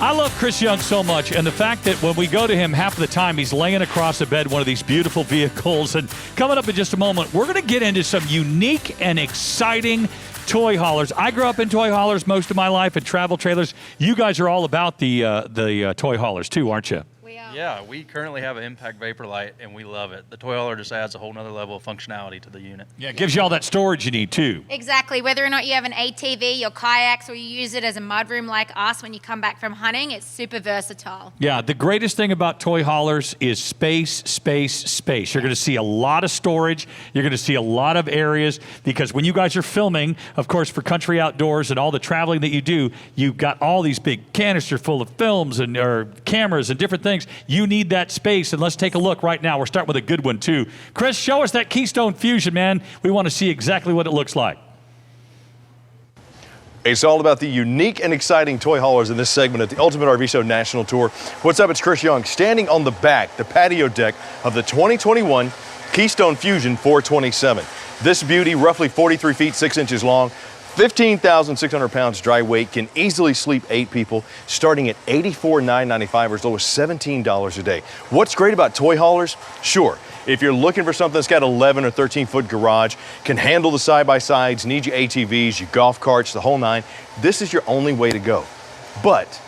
I love Chris Young so much, and the fact that when we go to him, half of the time he's laying across the bed one of these beautiful vehicles. And coming up in just a moment, we're going to get into some unique and exciting toy haulers. I grew up in toy haulers most of my life and travel trailers. You guys are all about the toy haulers too, aren't you? Yeah, we currently have an impact vapor light, and we love it. The toy hauler just adds a whole nother level of functionality to the unit. Yeah, it gives you all that storage you need, too. Exactly. Whether or not you have an ATV, your kayaks, or you use it as a mudroom like us when you come back from hunting, it's super versatile. Yeah, the greatest thing about toy haulers is space, space, space. You're going to see a lot of storage. You're going to see a lot of areas because when you guys are filming, of course, for Country Outdoors and all the traveling that you do, you've got all these big canisters full of films and or cameras and different things. You need that space, and let's take a look right now. We're starting with a good one, too. Chris, show us that Keystone Fusion, man. We want to see exactly what it looks like. It's all about the unique and exciting toy haulers in this segment at the Ultimate RV Show National Tour. What's up? It's Chris Young, standing on the back, the patio deck of the 2021 Keystone Fusion 427. This beauty, roughly 43 feet, 6 inches long, 15,600 pounds dry weight, can easily sleep 8 people, starting at $84,995 or as low as $17 a day. What's great about toy haulers? Sure, if you're looking for something that's got 11 or 13-foot garage, can handle the side-by-sides, need your ATVs, your golf carts, the whole nine, this is your only way to go. But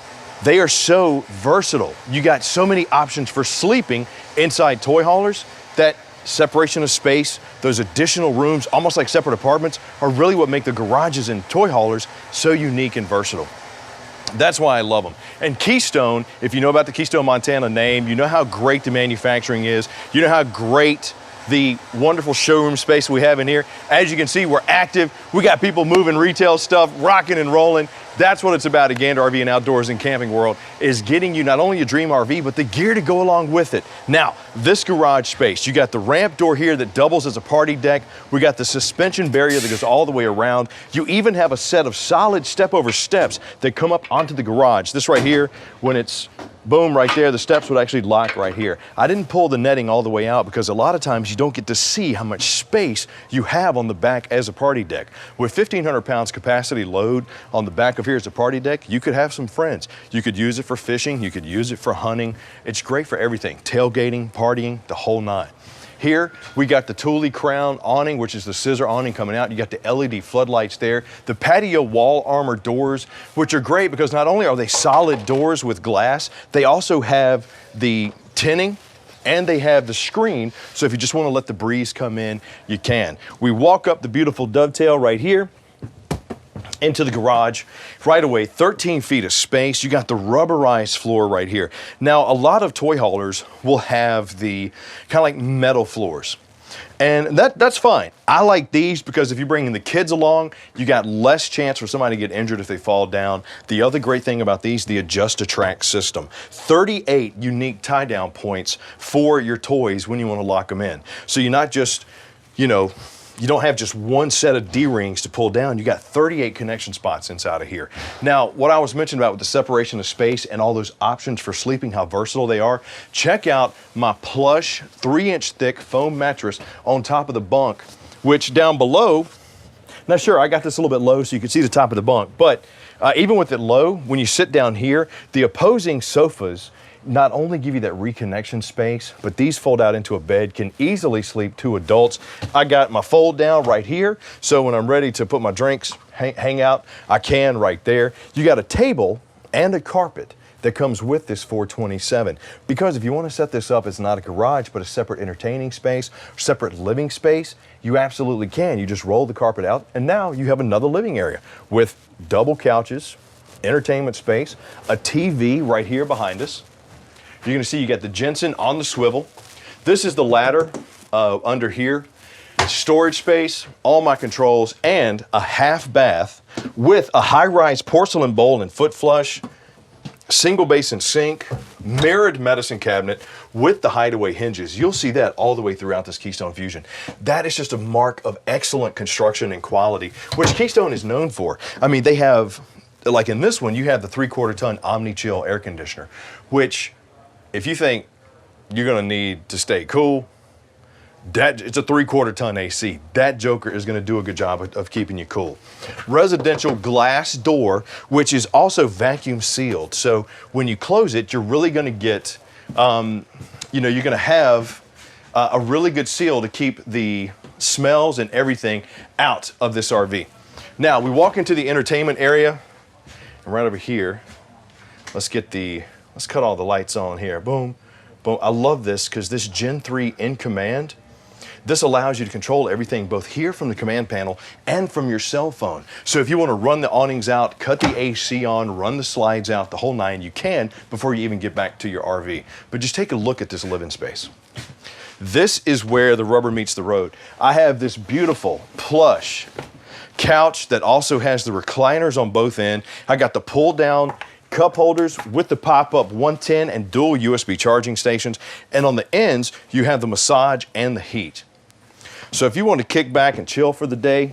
they are so versatile. You got so many options for sleeping inside toy haulers that separation of space, those additional rooms, almost like separate apartments, are really what make the garages in toy haulers so unique and versatile. That's why I love them. And Keystone, if you know about the Keystone, Montana name, you know how great the manufacturing is, you know how great the wonderful showroom space we have in here. As you can see, we're active. We got people moving retail stuff, rocking and rolling. That's what it's about at Gander RV and Outdoors and Camping World, is getting you not only a dream RV, but the gear to go along with it. Now, this garage space, you got the ramp door here that doubles as a party deck. We got the suspension barrier that goes all the way around. You even have a set of solid step-over steps that come up onto the garage. This right here, when it's boom right there, the steps would actually lock right here. I didn't pull the netting all the way out because a lot of times you don't get to see how much space you have on the back as a party deck. With 1,500 pounds capacity load on the back of here as a party deck, you could have some friends. You could use it for fishing, you could use it for hunting. It's great for everything, tailgating, partying, the whole nine. Here, we got the Thule Crown awning, which is the scissor awning coming out. You got the LED floodlights there. The patio wall armor doors, which are great because not only are they solid doors with glass, they also have the tinning and they have the screen. So if you just want to let the breeze come in, you can. We walk up the beautiful dovetail right here into the garage right away, 13 feet of space. You got the rubberized floor right here. Now, a lot of toy haulers will have the kind of like metal floors. And that's fine. I like these because if you're bringing the kids along, you got less chance for somebody to get injured if they fall down. The other great thing about these, the adjust-to-track system. 38 unique tie-down points for your toys when you want to lock them in. So you're not just, you know, you don't have just one set of D-rings to pull down. You got 38 connection spots inside of here. Now, what I was mentioning about with the separation of space and all those options for sleeping, how versatile they are, check out my plush 3-inch thick foam mattress on top of the bunk, which down below, now sure, I got this a little bit low so you can see the top of the bunk, but even with it low, when you sit down here, the opposing sofas not only give you that reconnection space, but these fold out into a bed, can easily sleep 2 adults. I got my fold down right here, so when I'm ready to put my drinks, hang out, I can right there. You got a table and a carpet that comes with this 427. Because if you want to set this up as not a garage, but a separate entertaining space, separate living space, you absolutely can. You just roll the carpet out, and now you have another living area with double couches, entertainment space, a TV right here behind us. You're going to see you got the Jensen on the swivel. This is the ladder under here. Storage space, all my controls, and a half bath with a high-rise porcelain bowl and foot flush, single basin sink, mirrored medicine cabinet with the hideaway hinges. You'll see that all the way throughout this Keystone Fusion. That is just a mark of excellent construction and quality, which Keystone is known for. I mean, they have, like in this one, you have the 3/4 ton Omni-Chill air conditioner, which if you think you're going to need to stay cool, It's a 3/4 ton AC. That joker is going to do a good job of keeping you cool. Residential glass door, which is also vacuum sealed. So when you close it, you're really going to get, you're going to have a really good seal to keep the smells and everything out of this RV. Now we walk into the entertainment area, and right over here, let's cut all the lights on here. Boom, boom. I love this because this Gen 3 in command, this allows you to control everything both here from the command panel and from your cell phone. So if you want to run the awnings out, cut the AC on, run the slides out, the whole nine, you can before you even get back to your RV. But just take a look at this living space. This is where the rubber meets the road. I have this beautiful plush couch that also has the recliners on both ends. I got the pull down cup holders with the pop-up 110 and dual USB charging stations. And on the ends, you have the massage and the heat. So if you want to kick back and chill for the day,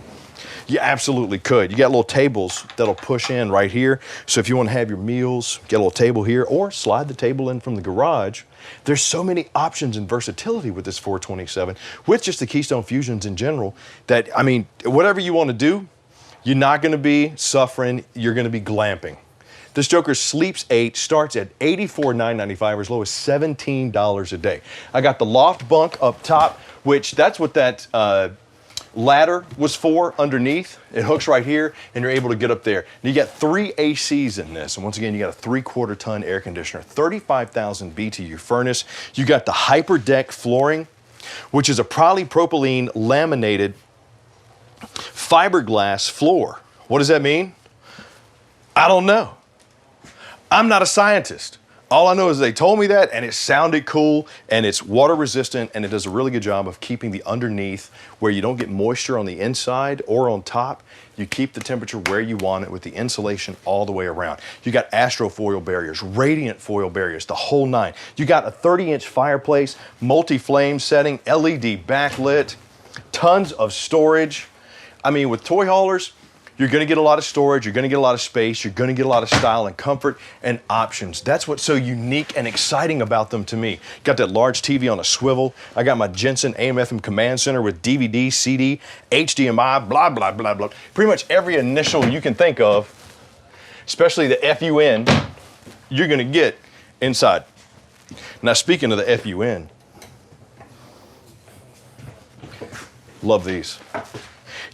you absolutely could. You got little tables that'll push in right here. So if you want to have your meals, get a little table here or slide the table in from the garage. There's so many options and versatility with this 427, with just the Keystone Fusions in general, that, I mean, whatever you want to do, you're not going to be suffering, you're going to be glamping. This joker sleeps 8, starts at $84,995 or as low as $17 a day. I got the loft bunk up top, which that's what that ladder was for underneath. It hooks right here and you're able to get up there. And you got 3 ACs in this. And once again, you got a 3/4 ton air conditioner, 35,000 BTU furnace. You got the hyper deck flooring, which is a polypropylene laminated fiberglass floor. What does that mean? I don't know. I'm not a scientist. All I know is they told me that, and it sounded cool, and it's water resistant, and it does a really good job of keeping the underneath where you don't get moisture on the inside or on top. You keep the temperature where you want it with the insulation all the way around. You got Astro foil barriers, radiant foil barriers, the whole nine. You got a 30-inch fireplace, multi-flame setting, LED backlit, tons of storage. I mean, with toy haulers, you're going to get a lot of storage, you're going to get a lot of space, you're going to get a lot of style and comfort and options. That's what's so unique and exciting about them to me. Got that large TV on a swivel. I got my Jensen AM/FM command center with DVD, CD, HDMI, blah, blah, blah, blah. Pretty much every initial you can think of, especially the FUN, you're going to get inside. Now, speaking of the FUN, love these.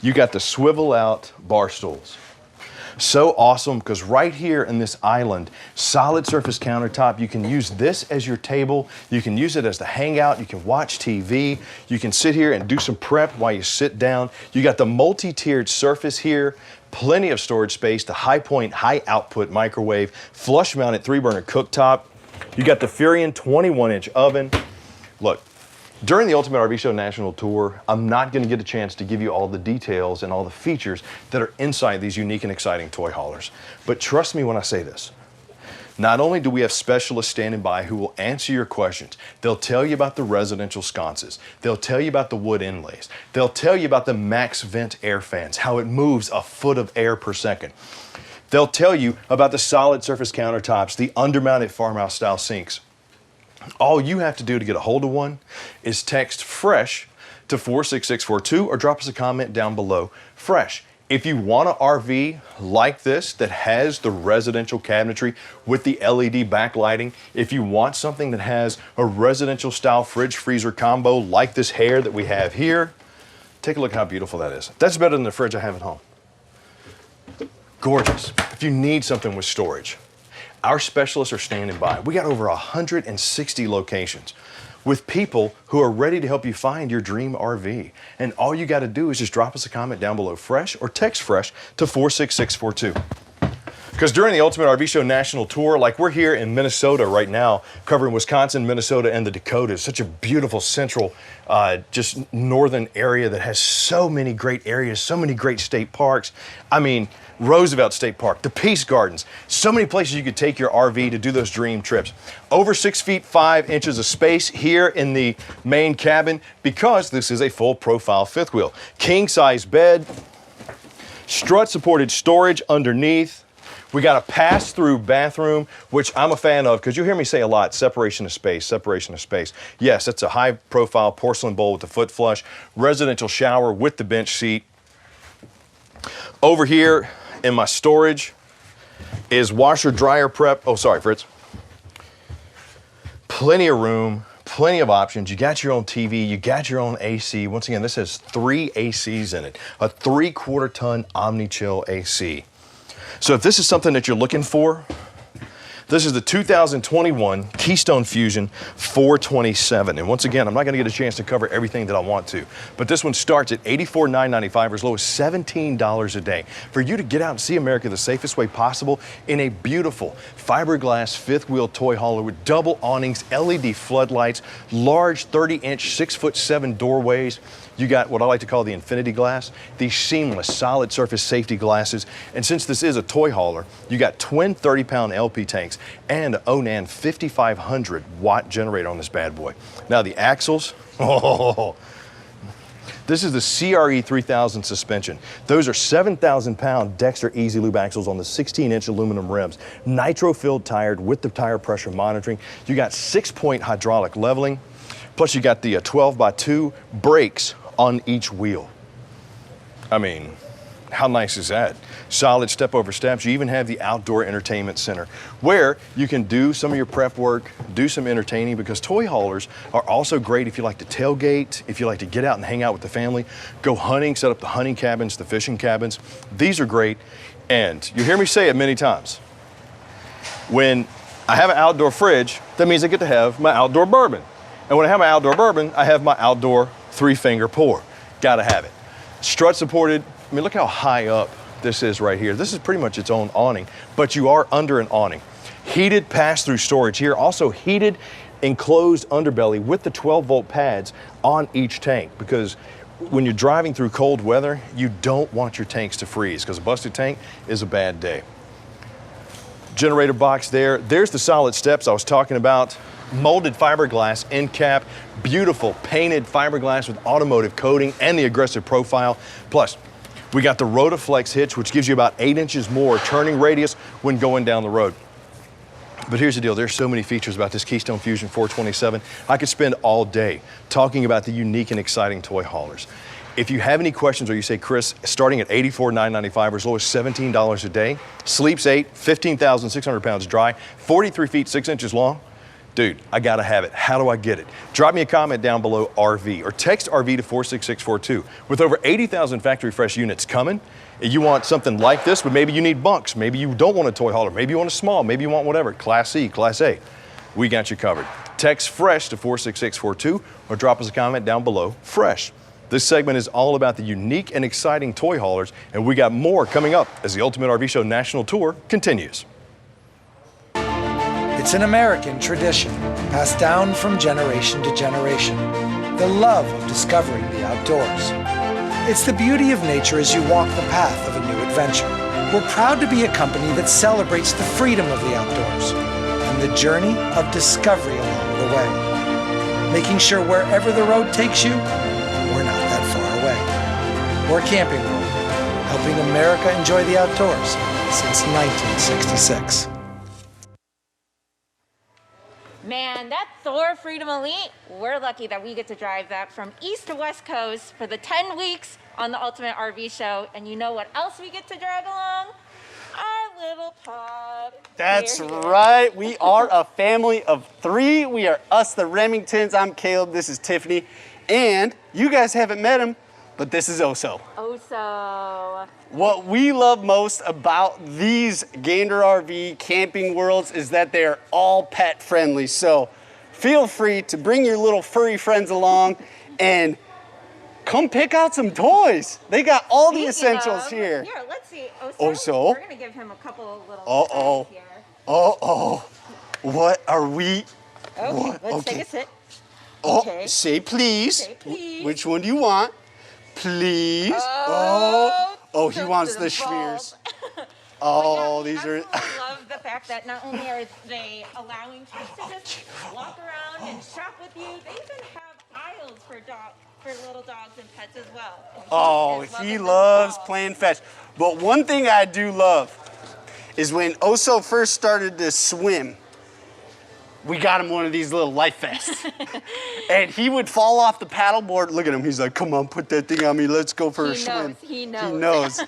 You got the swivel out bar stools. So awesome, because right here in this island, solid surface countertop, you can use this as your table. You can use it as the hangout. You can watch TV. You can sit here and do some prep while you sit down. You got the multi-tiered surface here, plenty of storage space, the high point, high output microwave, flush mounted 3-burner cooktop. You got the Furion 21-inch oven. Look, during the Ultimate RV Show National Tour, I'm not going to get a chance to give you all the details and all the features that are inside these unique and exciting toy haulers. But trust me when I say this. Not only do we have specialists standing by who will answer your questions, they'll tell you about the residential sconces, they'll tell you about the wood inlays, they'll tell you about the max vent air fans, how it moves a foot of air per second. They'll tell you about the solid surface countertops, the undermounted farmhouse style sinks. All you have to do to get a hold of one is text FRESH to 46642 or drop us a comment down below. FRESH. If you want an RV like this that has the residential cabinetry with the LED backlighting, if you want something that has a residential style fridge freezer combo like this hair that we have here, take a look how beautiful that is. That's better than the fridge I have at home. Gorgeous. If you need something with storage, our specialists are standing by. We got over 160 locations with people who are ready to help you find your dream RV. And all you got to do is just drop us a comment down below FRESH or text FRESH to 46642. Because during the Ultimate RV Show National Tour, like we're here in Minnesota right now, covering Wisconsin, Minnesota, and the Dakotas, such a beautiful central, just northern area that has so many great areas, so many great state parks. I mean, Roosevelt State Park, the Peace Gardens, so many places you could take your RV to do those dream trips. Over 6 feet 5 inches of space here in the main cabin because this is a full profile fifth wheel. King size bed, strut supported storage underneath. We got a pass-through bathroom, which I'm a fan of because you hear me say a lot, separation of space, separation of space. Yes, it's a high-profile porcelain bowl with the foot flush, residential shower with the bench seat. Over here in my storage is washer dryer prep. Oh, sorry, Fritz. Plenty of room, plenty of options. You got your own TV, you got your own AC. Once again, this has 3 ACs in it, a 3/4 ton Omni-Chill AC. So if this is something that you're looking for, this is the 2021 Keystone Fusion 427. And once again, I'm not gonna get a chance to cover everything that I want to, but this one starts at $84,995 or as low as $17 a day for you to get out and see America the safest way possible in a beautiful fiberglass fifth wheel toy hauler with double awnings, LED floodlights, large 30-inch, 6'7" doorways. You got what I like to call the infinity glass, these seamless solid surface safety glasses. And since this is a toy hauler, you got twin 30-pound LP tanks and an Onan 5500 watt generator on this bad boy. Now the axles, this is the CRE 3000 suspension. Those are 7,000 pound Dexter Easy Lube axles on the 16-inch aluminum rims, nitro-filled tired with the tire pressure monitoring. You got 6-point hydraulic leveling, plus you got the 12x2 brakes on each wheel. I mean, how nice is that? Solid step over steps. You even have the outdoor entertainment center where you can do some of your prep work, do some entertaining, because toy haulers are also great if you like to tailgate, if you like to get out and hang out with the family, go hunting, set up the hunting cabins, the fishing cabins. These are great. And you hear me say it many times. When I have an outdoor fridge, that means I get to have my outdoor bourbon. And when I have my outdoor bourbon, I have my outdoor 3-finger pour. Gotta have it. Strut supported. I mean, look how high up this is right here. This is pretty much its own awning, but you are under an awning. Heated pass-through storage here. Also heated enclosed underbelly with the 12-volt pads on each tank, because when you're driving through cold weather, you don't want your tanks to freeze, because a busted tank is a bad day. Generator box there. There's the solid steps I was talking about. Molded fiberglass end cap, beautiful painted fiberglass with automotive coating and the aggressive profile. Plus, we got the Rotaflex hitch, which gives you about 8 inches more turning radius when going down the road. But here's the deal, there's so many features about this Keystone Fusion 427. I could spend all day talking about the unique and exciting toy haulers. If you have any questions or you say, Chris, starting at $84,995 or as low as $17 a day, sleeps 8, 15,600 pounds dry, 43 feet 6 inches long, dude, I gotta have it. How do I get it? Drop me a comment down below RV or text RV to 46642. With over 80,000 factory fresh units coming, you want something like this, but maybe you need bunks. Maybe you don't want a toy hauler. Maybe you want a small. Maybe you want whatever. Class C, Class A. We got you covered. Text FRESH to 46642 or drop us a comment down below, FRESH. This segment is all about the unique and exciting toy haulers, and we got more coming up as the Ultimate RV Show National Tour continues. It's an American tradition, passed down from generation to generation. The love of discovering the outdoors. It's the beauty of nature as you walk the path of a new adventure. We're proud to be a company that celebrates the freedom of the outdoors and the journey of discovery along the way. Making sure wherever the road takes you, we're not that far away. We're Camping World, helping America enjoy the outdoors since 1966. Man, that Thor Freedom Elite, we're lucky that we get to drive that from east to west coast for the 10 weeks on the Ultimate RV Show. And you know what else we get to drag along? Our little pod. That's right. We are a family of 3. We are us, the Remingtons. I'm Caleb. This is Tiffany. And you guys haven't met him, but this is Oso. Oso. What we love most about these Gander RV camping worlds is that they're all pet friendly. So feel free to bring your little furry friends along and come pick out some toys. They got all the essentials here. Here, let's see. Oso. We're gonna give him a couple of little toys here. What are we? Okay, let's take a sit. Oh, Okay. say please. Say please. Which one do you want? Please. Oh, he wants the schmears. Oh, these are. I love the fact that not only are they allowing kids to just walk around and shop with you, they even have aisles for little dogs and pets as well. And Oh, he loves playing fetch. But one thing I do love is when Oso first started to swim, we got him one of these little life vests. And he would fall off the paddleboard. Look at him. He's like, come on, put that thing on me. Let's go for a swim. He knows. He knows.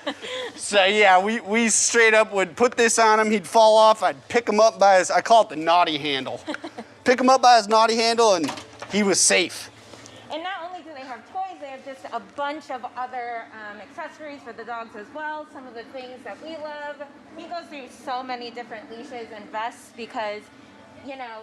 So, yeah, we straight up would put this on him. He'd fall off. I'd pick him up by his, I call it the naughty handle. Pick him up by his naughty handle, and he was safe. And not only do they have toys, they have just a bunch of other accessories for the dogs as well. Some of the things that we love. He goes through so many different leashes and vests because, you know,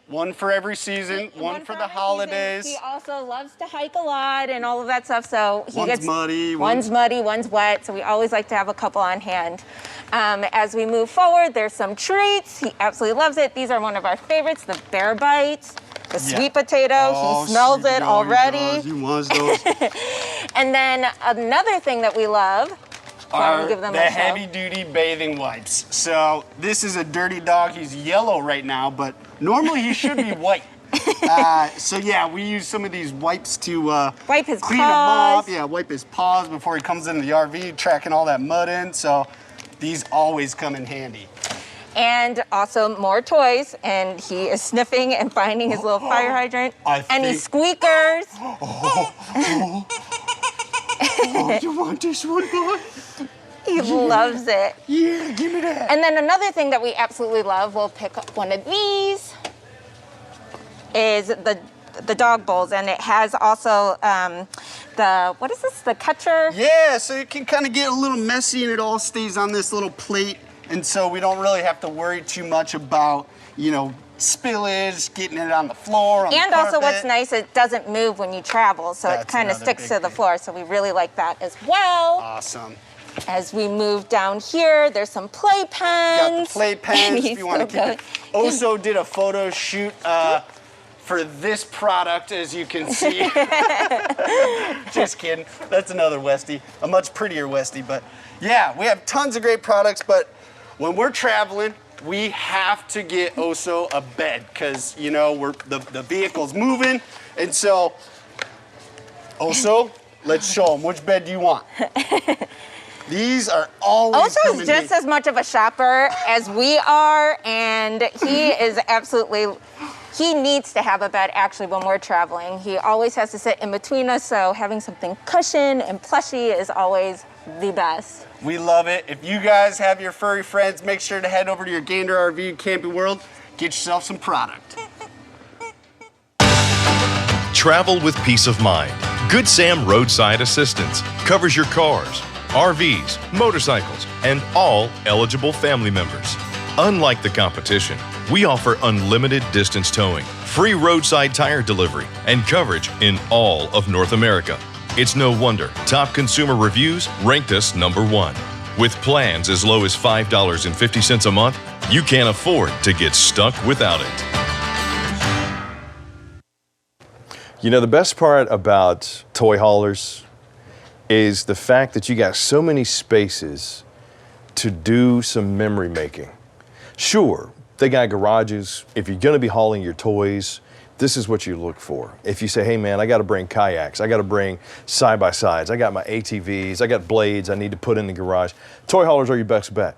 one for every season, one for the holidays. He also loves to hike a lot and all of that stuff. So one's muddy, one's wet. So we always like to have a couple on hand. As we move forward, there's some treats. He absolutely loves it. These are one of our favorites, the Bear Bites, the sweet potato. He smells it already. He wants those. And then another thing that we love are the heavy-duty bathing wipes. So this is a dirty dog. He's yellow right now, but normally he should be white. So yeah, we use some of these wipes to wipe his clean paws. him up. Yeah, wipe his paws before he comes into the RV, tracking all that mud in. So these always come in handy. And also more toys, and he is sniffing and finding his little fire hydrant. And he squeakers. Oh, you want this one, boy? He loves it. Yeah, give me that. And then another thing that we absolutely love, we'll pick up one of these, is the dog bowls. And it has also what is this, the catcher? Yeah, so it can kind of get a little messy and it all stays on this little plate. And so we don't really have to worry too much about, you know, spillage, getting it on the floor, on and the also carpet. what's nice, it doesn't move when you travel, so it kind of sticks to the floor, so we really like that as well. Awesome. As we move down here, there's some play pens. Got the play pens if you want to keep it. Oso did a photo shoot for this product, as you can see. Just kidding. That's another Westie, a much prettier Westie, but yeah, we have tons of great products, but when we're traveling, we have to get Oso a bed because, you know, the vehicle's moving. And so, Oso, let's show them. Which bed do you want? These are always Oso is just as much of a shopper as we are, and he is absolutely, he needs to have a bed actually when we're traveling. He always has to sit in between us, so having something cushioned and plushy is always the best. We love it. If you guys have your furry friends, make sure to head over to your Gander RV Camping World. Get yourself some product. Travel with peace of mind. Good Sam Roadside Assistance covers your cars, RVs, motorcycles, and all eligible family members. Unlike the competition, we offer unlimited distance towing, free roadside tire delivery, and coverage in all of North America. It's no wonder top consumer reviews ranked us #1. With plans as low as $5.50 a month, you can't afford to get stuck without it. You know, the best part about toy haulers is the fact that you got so many spaces to do some memory making. Sure, they got garages. If you're going to be hauling your toys, this is what you look for. If you say, hey man, I got to bring kayaks, I got to bring side-by-sides, I got my ATVs, I got blades I need to put in the garage, toy haulers are your best bet.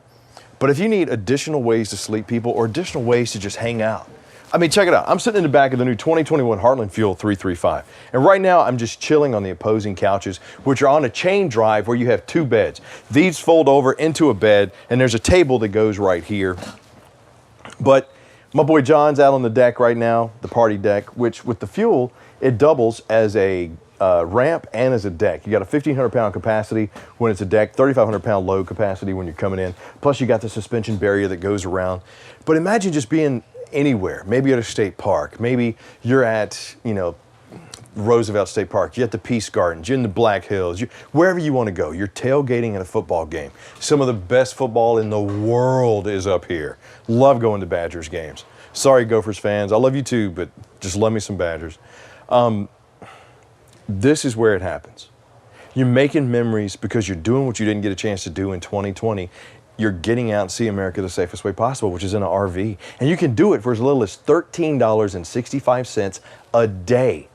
But if you need additional ways to sleep people or additional ways to just hang out, I mean, check it out. I'm sitting in the back of the new 2021 Heartland Fuel 335. And right now I'm just chilling on the opposing couches, which are on a chain drive where you have 2 beds. These fold over into a bed and there's a table that goes right here. But my boy John's out on the deck right now, the party deck, which with the fuel, it doubles as a ramp and as a deck. You got a 1,500 pound capacity when it's a deck, 3,500 pound load capacity when you're coming in. Plus you got the suspension barrier that goes around. But imagine just being anywhere, maybe at a state park, maybe you're at, you know, Roosevelt State Park, you're at the Peace Gardens, you're in the Black Hills, wherever you want to go. You're tailgating at a football game. Some of the best football in the world is up here. Love going to Badgers games. Sorry, Gophers fans. I love you too, but just love me some Badgers. This is where it happens. You're making memories because you're doing what you didn't get a chance to do in 2020. You're getting out and see America the safest way possible, which is in an RV. And you can do it for as little as $13.65 a day.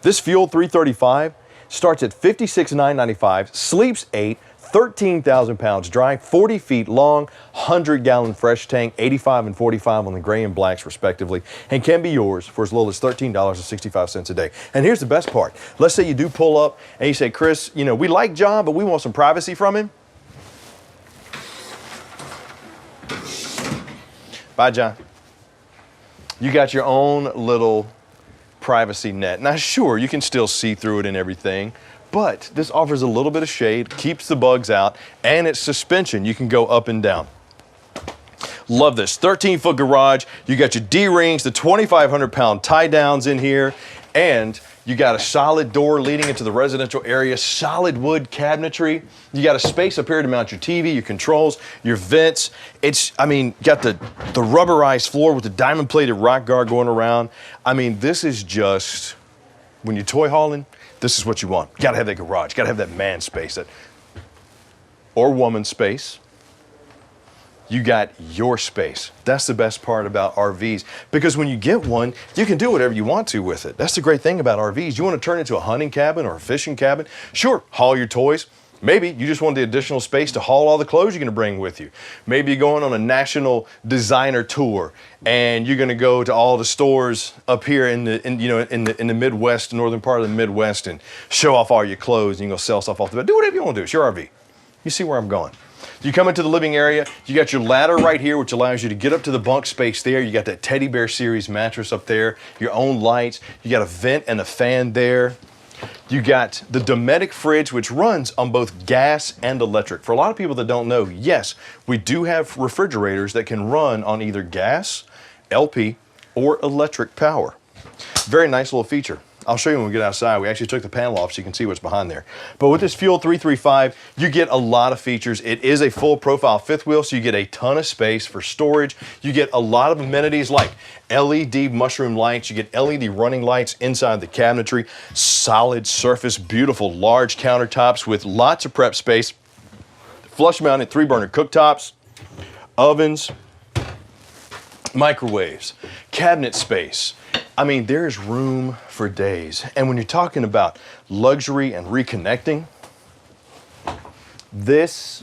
This Fuel 335 starts at $56,995, sleeps 8, 13,000 pounds dry, 40 feet long, 100-gallon fresh tank, 85 and 45 on the gray and blacks respectively, and can be yours for as little as $13.65 a day. And here's the best part. Let's say you do pull up and you say, Chris, you know, we like John, but we want some privacy from him. Bye, John. You got your own little privacy net. Now, sure, you can still see through it and everything, but this offers a little bit of shade, keeps the bugs out, and it's suspension. You can go up and down. Love this. 13-foot garage. You got your D-rings, the 2,500-pound tie downs in here, and you got a solid door leading into the residential area, solid wood cabinetry. You got a space up here to mount your TV, your controls, your vents. Got the rubberized floor with the diamond-plated rock guard going around. I mean, this is just, when you're toy hauling, this is what you want. Gotta have that garage, gotta have that man space, or woman space. You got your space. That's the best part about RVs, because when you get one, you can do whatever you want to with it. That's the great thing about RVs. You want to turn it into a hunting cabin or a fishing cabin? Sure, haul your toys. Maybe you just want the additional space to haul all the clothes you're going to bring with you. Maybe you're going on a national designer tour and you're going to go to all the stores up here in the Midwest, northern part of the Midwest, and show off all your clothes, and you can go sell stuff off the bed. Do whatever you want to do. It's your RV. You see where I'm going. You come into the living area, you got your ladder right here, which allows you to get up to the bunk space there. You got that Teddy Bear Series mattress up there, your own lights. You got a vent and a fan there. You got the Dometic fridge, which runs on both gas and electric. For a lot of people that don't know, yes, we do have refrigerators that can run on either gas, LP, or electric power. Very nice little feature. I'll show you when we get outside. We actually took the panel off so you can see what's behind there. But with this Fuel 335, you get a lot of features. It is a full profile fifth wheel, so you get a ton of space for storage. You get a lot of amenities like LED mushroom lights. You get LED running lights inside the cabinetry. Solid surface, beautiful large countertops with lots of prep space. Flush mounted 3-burner cooktops, ovens, microwaves, cabinet space. I mean, there's room for days. And when you're talking about luxury and reconnecting, this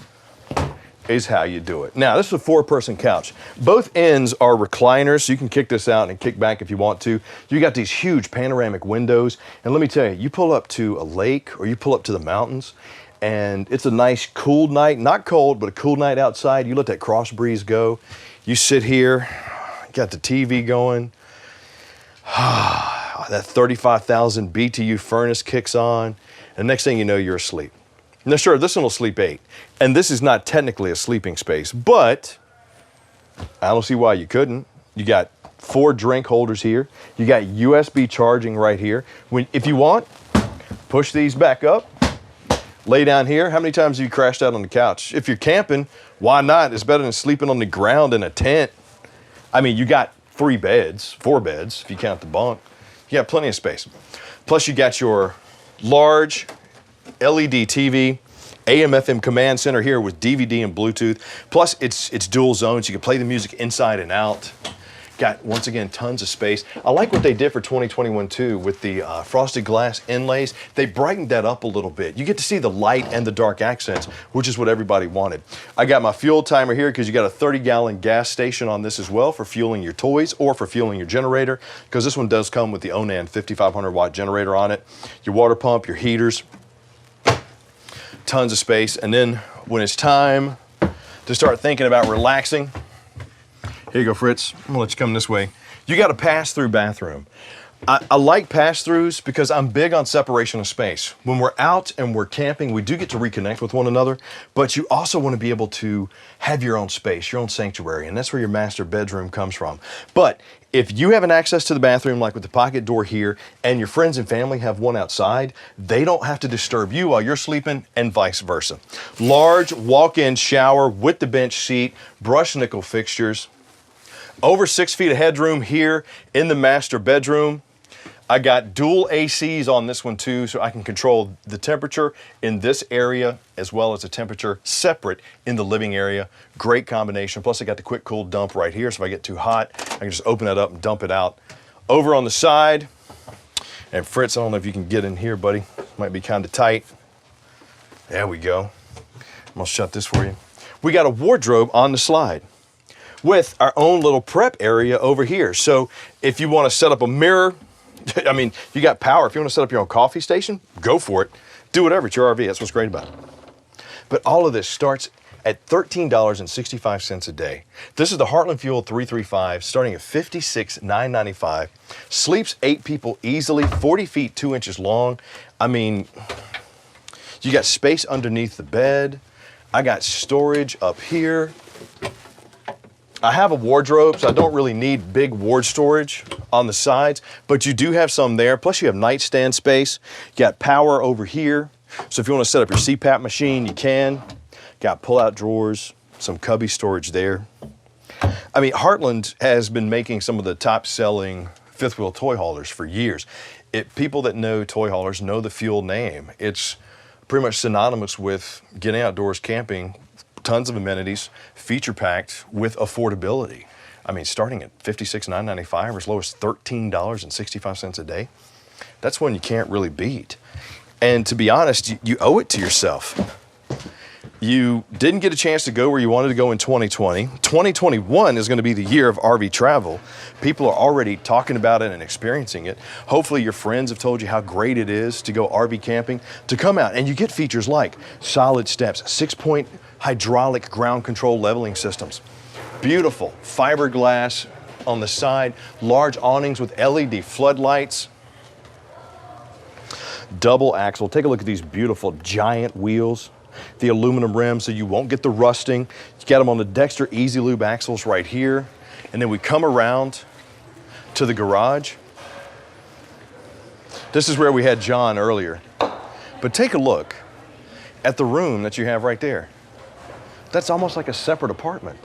is how you do it. Now, this is a 4-person couch. Both ends are recliners, so you can kick this out and kick back if you want to. You got these huge panoramic windows. And let me tell you, you pull up to a lake or you pull up to the mountains, and it's a nice cool night, not cold, but a cool night outside. You let that cross breeze go. You sit here, got the TV going. That 35,000 BTU furnace kicks on, and next thing you know, you're asleep. Now, sure, this one will sleep 8, and this is not technically a sleeping space, but I don't see why you couldn't. You got 4 drink holders here. You got USB charging right here. If you want, push these back up, lay down here. How many times have you crashed out on the couch? If you're camping, why not? It's better than sleeping on the ground in a tent. I mean, you got 4 beds, if you count the bunk. You got plenty of space. Plus you got your large LED TV, AM/FM command center here with DVD and Bluetooth. Plus it's dual zones. You can play the music inside and out. Got, once again, tons of space. I like what they did for 2021 too with the frosted glass inlays. They brightened that up a little bit. You get to see the light and the dark accents, which is what everybody wanted. I got my fuel timer here because you got a 30-gallon gas station on this as well for fueling your toys or for fueling your generator, because this one does come with the Onan 5,500-watt generator on it. Your water pump, your heaters, tons of space. And then when it's time to start thinking about relaxing, here you go, Fritz. I'm gonna let you come this way. You got a pass-through bathroom. I like pass-throughs because I'm big on separation of space. When we're out and we're camping, we do get to reconnect with one another, but you also want to be able to have your own space, your own sanctuary, and that's where your master bedroom comes from. But if you have an access to the bathroom, like with the pocket door here, and your friends and family have one outside, they don't have to disturb you while you're sleeping, and vice versa. Large walk-in shower with the bench seat, brushed nickel fixtures. Over 6 feet of headroom here in the master bedroom. I got dual ACs on this one too, so I can control the temperature in this area as well as the temperature separate in the living area. Great combination. Plus I got the quick cool dump right here, so if I get too hot, I can just open that up and dump it out. Over on the side, and Fritz, I don't know if you can get in here, buddy. Might be kind of tight. There we go. I'm gonna shut this for you. We got a wardrobe on the slide with our own little prep area over here. So if you want to set up a mirror, I mean, you got power. If you want to set up your own coffee station, go for it. Do whatever, it's your RV, that's what's great about it. But all of this starts at $13.65 a day. This is the Heartland Fuel 335, starting at $56,995. Sleeps 8 people easily, 40 feet, 2 inches long. I mean, you got space underneath the bed. I got storage up here. I have a wardrobe, so I don't really need big ward storage on the sides, but you do have some there. Plus you have nightstand space. You got power over here. So if you want to set up your CPAP machine, you can. Got pull-out drawers, some cubby storage there. I mean, Heartland has been making some of the top-selling fifth wheel toy haulers for years. People that know toy haulers know the Fuel name. It's pretty much synonymous with getting outdoors camping, tons of amenities, feature-packed with affordability. I mean, starting at $56,995 or as low as $13.65 a day. That's one you can't really beat. And to be honest, you owe it to yourself. You didn't get a chance to go where you wanted to go in 2020. 2021 is going to be the year of RV travel. People are already talking about it and experiencing it. Hopefully your friends have told you how great it is to go RV camping, to come out and you get features like solid steps, 6-point hydraulic ground control leveling systems, beautiful fiberglass on the side, large awnings with LED floodlights, double axle. Take a look at these beautiful giant wheels. The aluminum rims so you won't get the rusting. You got them on the Dexter Easy Lube axles right here. And then we come around to the garage. This is where we had John earlier. But take a look at the room that you have right there. That's almost like a separate apartment.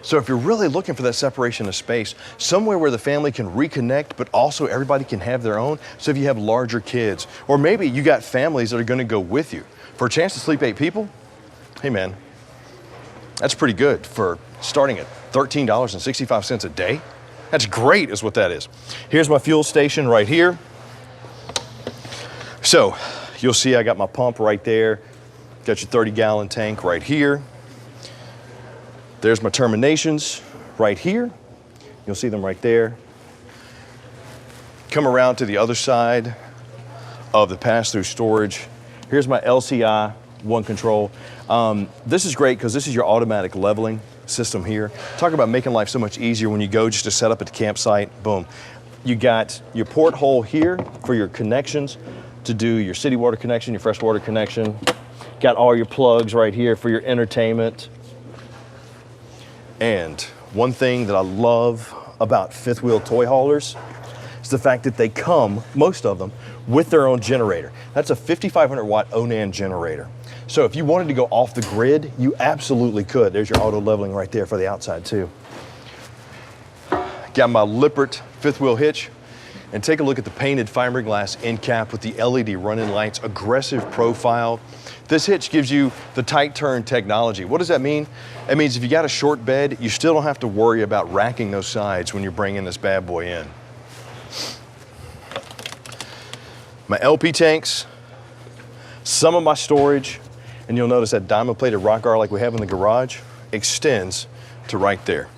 So if you're really looking for that separation of space, somewhere where the family can reconnect, but also everybody can have their own. So if you have larger kids, or maybe you got families that are gonna go with you, for a chance to sleep 8 people, hey man, that's pretty good for starting at $13.65 a day. That's great is what that is. Here's my fuel station right here. So you'll see I got my pump right there. Got your 30-gallon tank right here. There's my terminations right here. You'll see them right there. Come around to the other side of the pass-through storage. Here's my LCI one control. This is great because this is your automatic leveling system here. Talk about making life so much easier when you go just to set up at the campsite. Boom. You got your porthole here for your connections to do your city water connection, your fresh water connection. Got all your plugs right here for your entertainment. And one thing that I love about fifth wheel toy haulers is the fact that they come, most of them, with their own generator. That's a 5,500 watt Onan generator. So if you wanted to go off the grid, you absolutely could. There's your auto leveling right there for the outside too. Got my Lippert fifth wheel hitch, and take a look at the painted fiberglass end cap with the LED running lights, aggressive profile. This hitch gives you the tight turn technology. What does that mean? It means if you got a short bed, you still don't have to worry about racking those sides when you're bringing this bad boy in. My LP tanks, some of my storage, and you'll notice that diamond plated rock guard like we have in the garage extends to right there.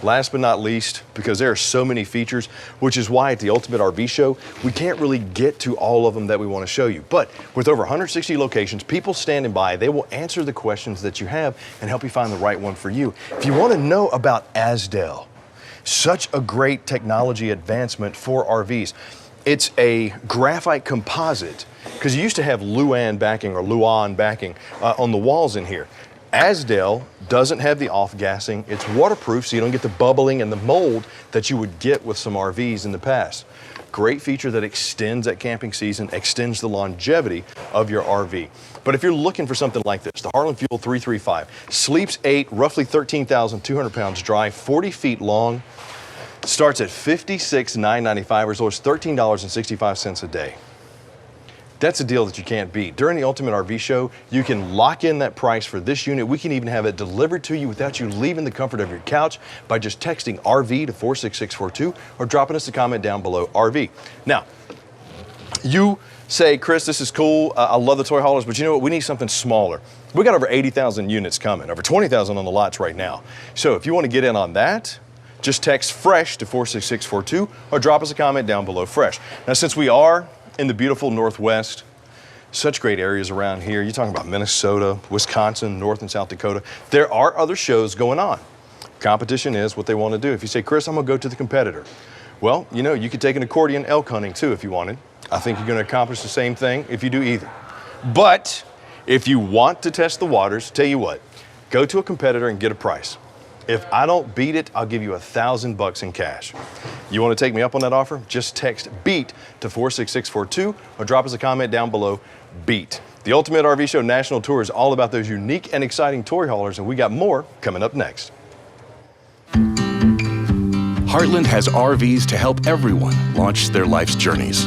Last but not least, because there are so many features, which is why at the Ultimate RV Show, we can't really get to all of them that we want to show you. But with over 160 locations, people standing by, they will answer the questions that you have and help you find the right one for you. If you want to know about Asdel, such a great technology advancement for RVs. It's a graphite composite, because you used to have Luan backing or Luan backing on the walls in here. Asdel doesn't have the off-gassing. It's waterproof, so you don't get the bubbling and the mold that you would get with some RVs in the past. Great feature that extends that camping season, extends the longevity of your RV. But if you're looking for something like this, the Heartland Fuel 335, sleeps 8, roughly 13,200 pounds dry, 40 feet long, starts at $56,995 or as low as $13.65 a day. That's a deal that you can't beat. During the Ultimate RV Show, you can lock in that price for this unit. We can even have it delivered to you without you leaving the comfort of your couch by just texting RV to 46642 or dropping us a comment down below RV. Now, you say, Chris, this is cool. I love the toy haulers, but you know what? We need something smaller. We got over 80,000 units coming, over 20,000 on the lots right now. So if you want to get in on that, just text FRESH to 46642 or drop us a comment down below FRESH. Now, since we are in the beautiful Northwest, such great areas around here. You're talking about Minnesota, Wisconsin, North and South Dakota. There are other shows going on. Competition is what they want to do. If you say, Chris, I'm going to go to the competitor. Well, you know, you could take an accordion elk hunting too if you wanted. I think you're going to accomplish the same thing if you do either. But if you want to test the waters, tell you what, go to a competitor and get a price. If I don't beat it, I'll give you $1,000 in cash. You want to take me up on that offer? Just text BEAT to 46642 or drop us a comment down below, BEAT. The Ultimate RV Show National Tour is all about those unique and exciting toy haulers, and we got more coming up next. Heartland has RVs to help everyone launch their life's journeys.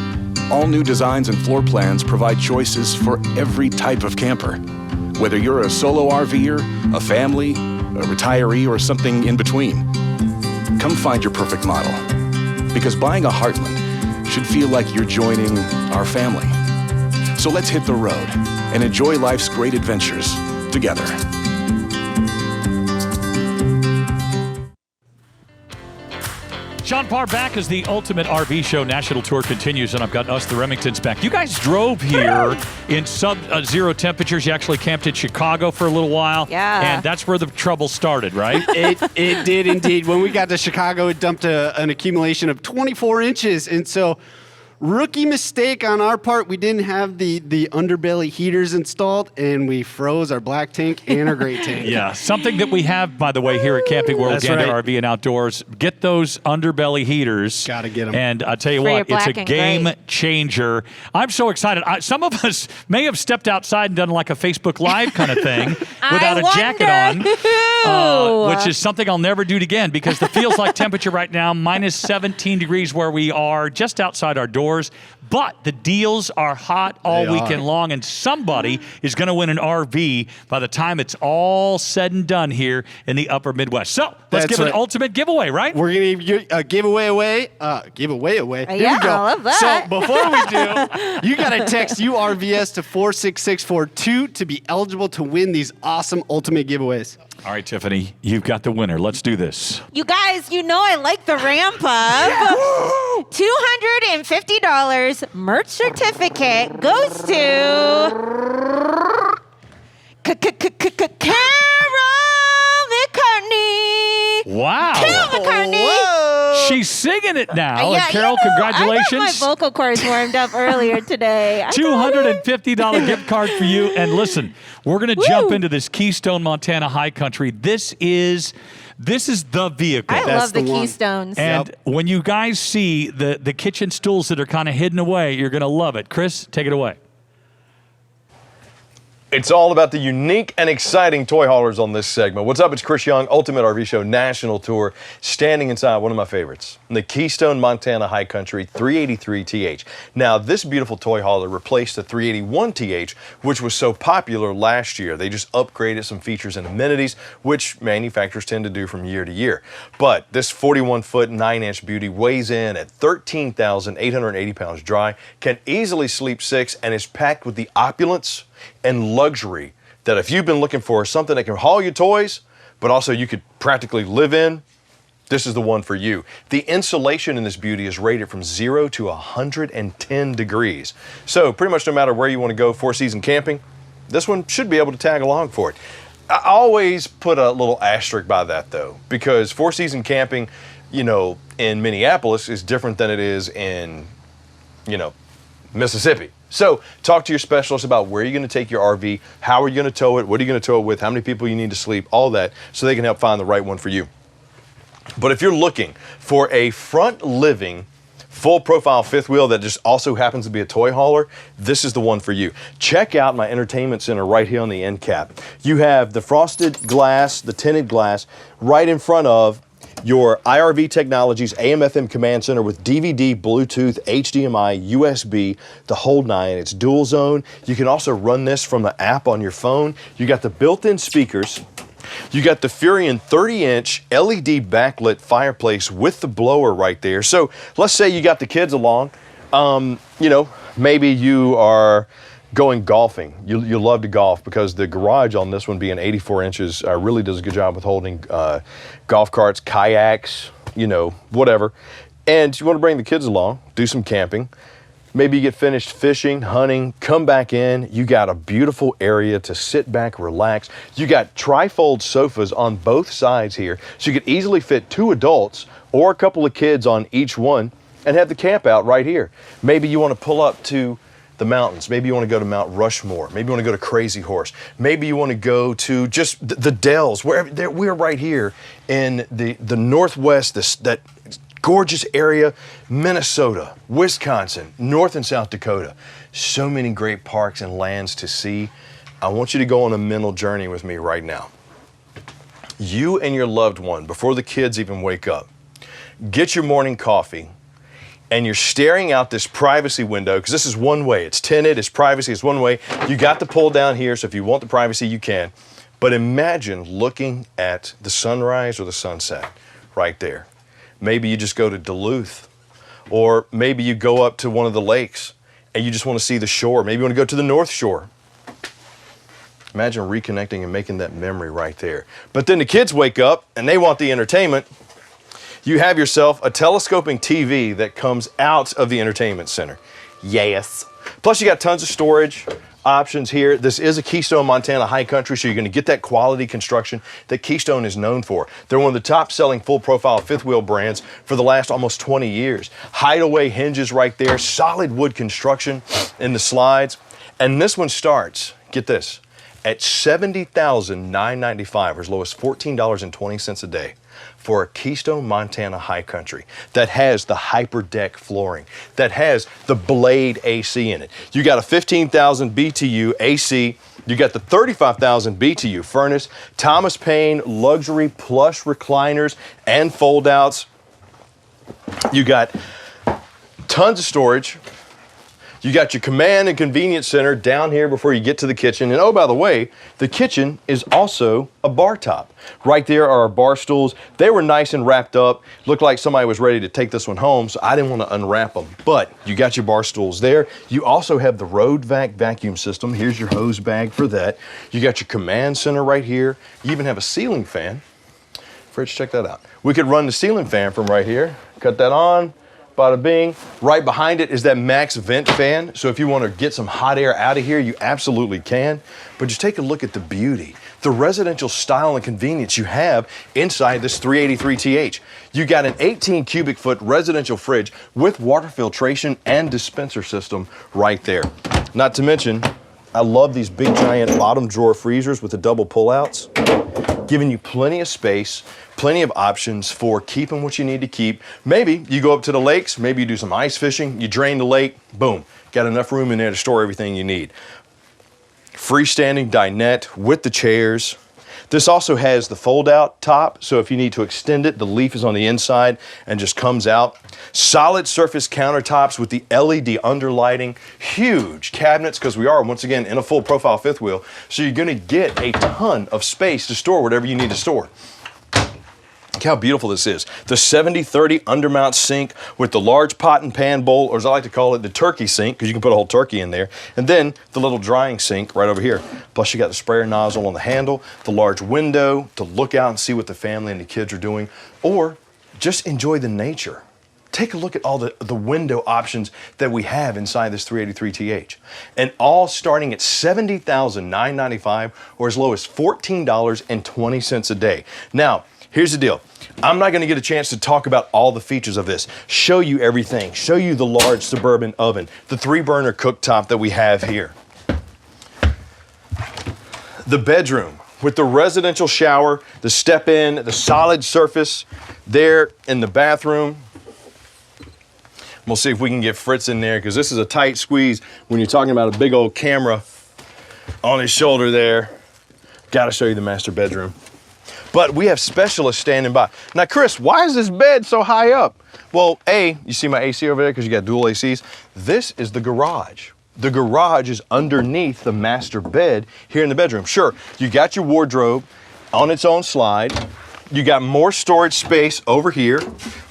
All new designs and floor plans provide choices for every type of camper. Whether you're a solo RVer, a family, a retiree, or something in between, come find your perfect model. Because buying a Heartland should feel like you're joining our family. So let's hit the road and enjoy life's great adventures together. Sean Parr back as the Ultimate RV Show National Tour continues, and I've got us, the Remingtons, back. You guys drove here in sub-zero temperatures. You actually camped in Chicago for a little while. Yeah. And that's where the trouble started, right? It did indeed. When we got to Chicago, it dumped an accumulation of 24 inches. And so, rookie mistake on our part. We didn't have the underbelly heaters installed, and we froze our black tank and our gray tank. Yeah, something that we have, by the way, here at Camping World, That's Gander right. RV and Outdoors. Get those underbelly heaters. Gotta get 'em. And I tell you For your what, it's a black and game gray. changer. I'm so excited. Some of us may have stepped outside and done like a Facebook Live kind of thing without a jacket on, which is something I'll never do again because the feels like temperature right now, minus 17 degrees where we are, just outside our doors. But the deals are hot all They weekend are. long, and somebody is going to win an RV by the time it's all said and done here in the upper Midwest. So let's That's give an right. ultimate giveaway, right? We're going to give you a giveaway away. Giveaway away. Here Yeah, we go. I love that. So before we do, you got to text URVS to 46642 to be eligible to win these awesome ultimate giveaways. All right, Tiffany, you've got the winner. Let's do this. You guys, you know I like the ramp up. $250 merch certificate goes to Carol McCartney. Wow. Carol McCartney. She's singing it now. Yeah, and Carol, you know, congratulations. I got my vocal cords warmed up earlier today. I got it. $250 gift card for you. And listen, we're going to jump into this Keystone, Montana high country. This is the vehicle. I That's love the the one. Keystones. And when you guys see the kitchen stools that are kind of hidden away, you're going to love it. Chris, take it away. It's all about the unique and exciting toy haulers on this segment. What's up? It's Chris Young, Ultimate RV Show National Tour, standing inside one of my favorites, the Keystone, Montana High Country 383TH. Now, this beautiful toy hauler replaced the 381TH, which was so popular last year. They just upgraded some features and amenities, which manufacturers tend to do from year to year. But this 41-foot, 9-inch beauty weighs in at 13,880 pounds dry, can easily sleep 6, and is packed with the opulence and luxury that if you've been looking for something that can haul your toys, but also you could practically live in, this is the one for you. The insulation in this beauty is rated from 0 to 110 degrees. So pretty much no matter where you want to go four-season camping, this one should be able to tag along for it. I always put a little asterisk by that though, because four-season camping, you know, in Minneapolis is different than it is in, you know, Mississippi. So talk to your specialist about where you're going to take your RV, how are you going to tow it, what are you going to tow it with, how many people you need to sleep, all that, so they can help find the right one for you. But if you're looking for a front living, full profile fifth wheel that just also happens to be a toy hauler, this is the one for you. Check out my entertainment center right here on the end cap. You have the frosted glass, the tinted glass, right in front of your IRV Technologies AM/FM command center with DVD, Bluetooth, HDMI, USB, the whole nine. It's dual zone. You can also run this from the app on your phone. You got the built-in speakers. You got the Furion 30-inch LED backlit fireplace with the blower right there. So let's say you got the kids along, You know, maybe you are going golfing. You love to golf because the garage on this one being 84 inches really does a good job with holding golf carts, kayaks, you know, whatever. And you want to bring the kids along, do some camping. Maybe you get finished fishing, hunting, come back in. You got a beautiful area to sit back, relax. You got tri-fold sofas on both sides here, so you could easily fit 2 adults or a couple of kids on each one and have the camp out right here. Maybe you want to pull up to the mountains. Maybe you want to go to Mount Rushmore. Maybe you want to go to Crazy Horse. Maybe you want to go to just the Dells. We're right here in the Northwest, that gorgeous area, Minnesota, Wisconsin, North and South Dakota. So many great parks and lands to see. I want you to go on a mental journey with me right now. You and your loved one, before the kids even wake up, get your morning coffee, and you're staring out this privacy window, because this is one way. It's tinted, it's privacy, it's one way. You got the pull down here, so if you want the privacy, you can. But imagine looking at the sunrise or the sunset right there. Maybe you just go to Duluth, or maybe you go up to one of the lakes and you just want to see the shore. Maybe you want to go to the North Shore. Imagine reconnecting and making that memory right there. But then the kids wake up and they want the entertainment. You have yourself a telescoping TV that comes out of the entertainment center. Yes. Plus you got tons of storage options here. This is a Keystone, Montana high country, so you're going to get that quality construction that Keystone is known for. They're one of the top selling full profile fifth wheel brands for the last almost 20 years. Hideaway hinges right there, solid wood construction in the slides. And this one starts, get this, at $70,995, or as low as $14.20 a day, for a Keystone, Montana high country that has the hyper deck flooring, that has the Blade AC in it. You got a 15,000 BTU AC, you got the 35,000 BTU furnace, Thomas Paine luxury plush recliners and fold outs. You got tons of storage. You got your command and convenience center down here before you get to the kitchen. And oh, by the way, the kitchen is also a bar top. Right there are our bar stools. They were nice and wrapped up. Looked like somebody was ready to take this one home, so I didn't want to unwrap them. But you got your bar stools there. You also have the Road Vac vacuum system. Here's your hose bag for that. You got your command center right here. You even have a ceiling fan. Fridge, check that out. We could run the ceiling fan from right here. Cut that on. Bada bing. Right behind it is that max vent fan. So if you want to get some hot air out of here, you absolutely can. But just take a look at the beauty, the residential style and convenience you have inside this 383TH. You got an 18 cubic foot residential fridge with water filtration and dispenser system right there. Not to mention, I love these big giant bottom drawer freezers with the double pullouts, giving you plenty of space, plenty of options for keeping what you need to keep. Maybe you go up to the lakes, maybe you do some ice fishing, you drain the lake, boom, got enough room in there to store everything you need. Freestanding dinette with the chairs. This also has the fold-out top, so if you need to extend it, the leaf is on the inside and just comes out. Solid surface countertops with the LED underlighting. Huge cabinets, because we are, once again, in a full profile fifth wheel, so you're gonna get a ton of space to store whatever you need to store. Look how beautiful this is. The 70-30 undermount sink with the large pot and pan bowl, or as I like to call it, the turkey sink, because you can put a whole turkey in there. And then the little drying sink right over here. Plus you got the sprayer nozzle on the handle, the large window to look out and see what the family and the kids are doing, or just enjoy the nature. Take a look at all the window options that we have inside this 383TH. And all starting at $70,995, or as low as $14.20 a day. Now, here's the deal. I'm not going to get a chance to talk about all the features of this, show you everything, show you the large Suburban oven, the 3-burner cooktop that we have here. The bedroom with the residential shower, the step-in, the solid surface there in the bathroom. We'll see if we can get Fritz in there, because this is a tight squeeze when you're talking about a big old camera on his shoulder there. Got to show you the master bedroom. But we have specialists standing by. Now, Chris, why is this bed so high up? Well, A, you see my AC over there because you got dual ACs? This is the garage. The garage is underneath the master bed here in the bedroom. Sure, you got your wardrobe on its own slide. You got more storage space over here,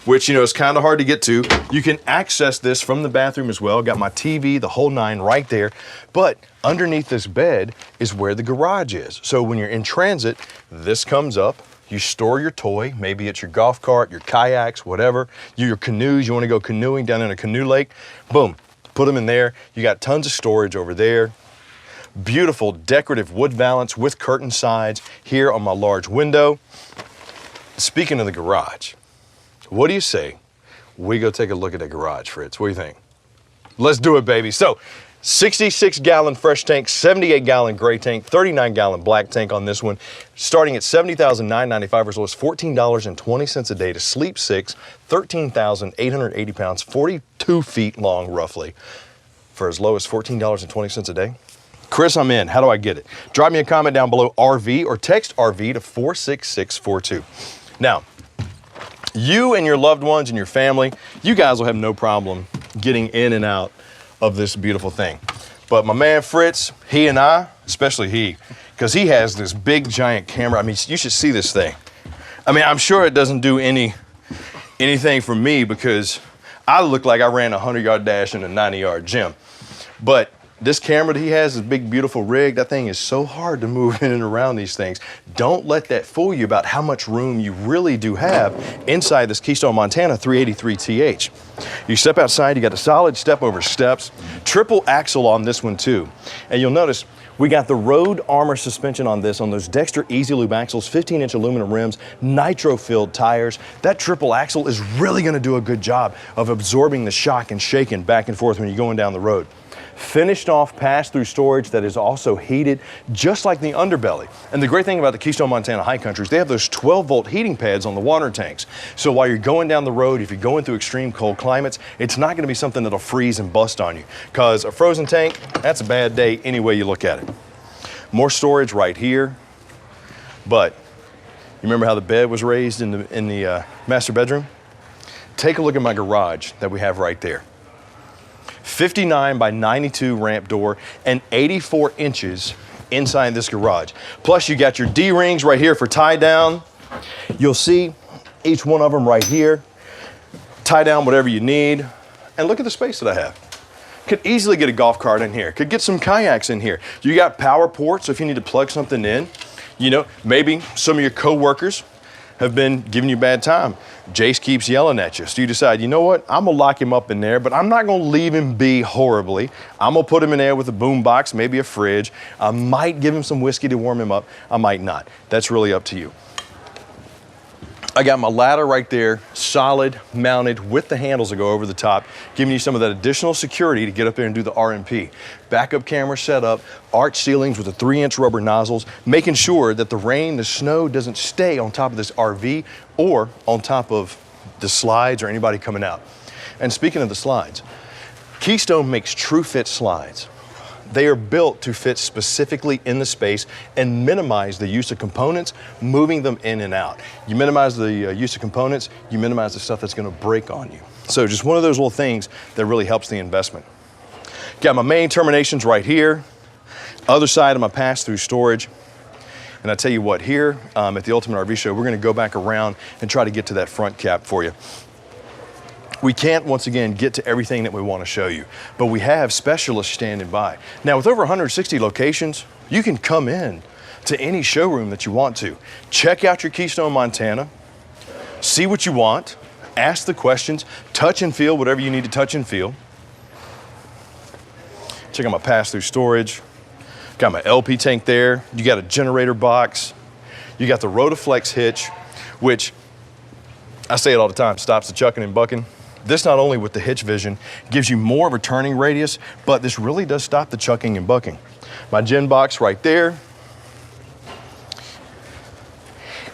which, you know, is kind of hard to get to. You can access this from the bathroom as well. Got my TV, the whole nine right there. But underneath this bed is where the garage is. So when you're in transit, this comes up. You store your toy, maybe it's your golf cart, your kayaks, whatever. Your canoes, you want to go canoeing down in a canoe lake. Boom, put them in there. You got tons of storage over there. Beautiful decorative wood valance with curtain sides here on my large window. Speaking of the garage, what do you say we go take a look at the garage, Fritz? What do you think? Let's do it, baby. So, 66-gallon fresh tank, 78-gallon gray tank, 39-gallon black tank on this one, starting at $70,995, as low as $14.20 a day to sleep 6, 13,880 pounds, 42 feet long roughly, for as low as $14.20 a day. Chris, I'm in. How do I get it? Drop me a comment down below, RV, or text RV to 46642. Now, you and your loved ones and your family, you guys will have no problem getting in and out of this beautiful thing. But my man Fritz, he and I, especially he, because he has this big giant camera. I mean, you should see this thing. I mean, I'm sure it doesn't do anything for me because I look like I ran a 100-yard dash in a 90-yard gym. But this camera that he has, this big, beautiful rig, that thing is so hard to move in and around these things. Don't let that fool you about how much room you really do have inside this Keystone, Montana 383TH. You step outside, you got a solid step over steps, triple axle on this one too. And you'll notice we got the Road Armor suspension on this, on those Dexter Easy Lube axles, 15-inch aluminum rims, nitro-filled tires. That triple axle is really gonna do a good job of absorbing the shock and shaking back and forth when you're going down the road. Finished off pass-through storage that is also heated, just like the underbelly. And the great thing about the Keystone, Montana High Country is they have those 12-volt heating pads on the water tanks. So while you're going down the road, if you're going through extreme cold climates, it's not gonna be something that'll freeze and bust on you. Because a frozen tank, that's a bad day any way you look at it. More storage right here. But you remember how the bed was raised in the master bedroom? Take a look at my garage that we have right there. 59 by 92 ramp door and 84 inches inside this garage. Plus you got your D-rings right here for tie down. You'll see each one of them right here. Tie down whatever you need. And look at the space that I have. Could easily get a golf cart in here. Could get some kayaks in here. You got power ports, so if you need to plug something in. You know, maybe some of your coworkers have been giving you a bad time. Jace keeps yelling at you. So you decide, you know what? I'm gonna lock him up in there, but I'm not gonna leave him be horribly. I'm gonna put him in there with a boom box, maybe a fridge. I might give him some whiskey to warm him up. I might not. That's really up to you. I got my ladder right there, solid, mounted with the handles that go over the top, giving you some of that additional security to get up there and do the RMP. Backup camera set up, arch ceilings with the 3-inch rubber nozzles, making sure that the rain, the snow doesn't stay on top of this RV or on top of the slides or anybody coming out. And speaking of the slides, Keystone makes true fit slides. They are built to fit specifically in the space and minimize the use of components, moving them in and out. You minimize the use of components, you minimize the stuff that's gonna break on you. So just one of those little things that really helps the investment. Got my main terminations right here, other side of my pass-through storage. And I tell you what, here at the Ultimate RV Show, we're gonna go back around and try to get to that front cap for you. We can't, once again, get to everything that we want to show you, but we have specialists standing by. Now, with over 160 locations, you can come in to any showroom that you want to. Check out your Keystone, Montana, see what you want, ask the questions, touch and feel whatever you need to touch and feel. Check out my pass-through storage. Got my LP tank there. You got a generator box. You got the Rotaflex hitch, which I say it all the time, stops the chucking and bucking. This not only with the hitch vision gives you more of a turning radius, but this really does stop the chucking and bucking. My gen box right there.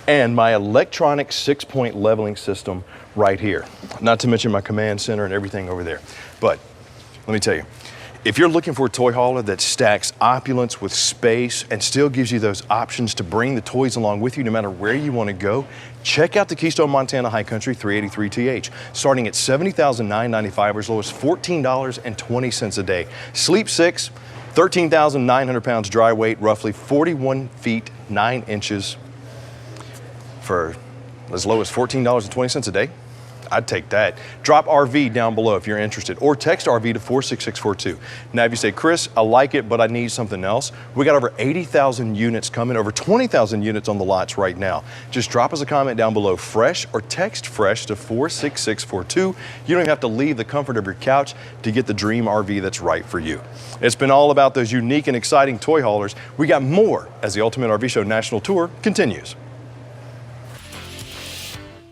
And my electronic 6-point leveling system right here. Not to mention my command center and everything over there. But let me tell you, if you're looking for a toy hauler that stacks opulence with space and still gives you those options to bring the toys along with you no matter where you want to go, check out the Keystone, Montana High Country 383TH, starting at $70,995 as low as $14.20 a day. Sleep 6, 13,900 pounds dry weight, roughly 41 feet 9 inches for as low as $14.20 a day. I'd take that. Drop RV down below if you're interested, or text RV to 46642. Now, if you say, Chris, I like it, but I need something else, we got over 80,000 units coming, over 20,000 units on the lots right now. Just drop us a comment down below, fresh, or text fresh to 46642. You don't even have to leave the comfort of your couch to get the dream RV that's right for you. It's been all about those unique and exciting toy haulers. We got more as the Ultimate RV Show National Tour continues.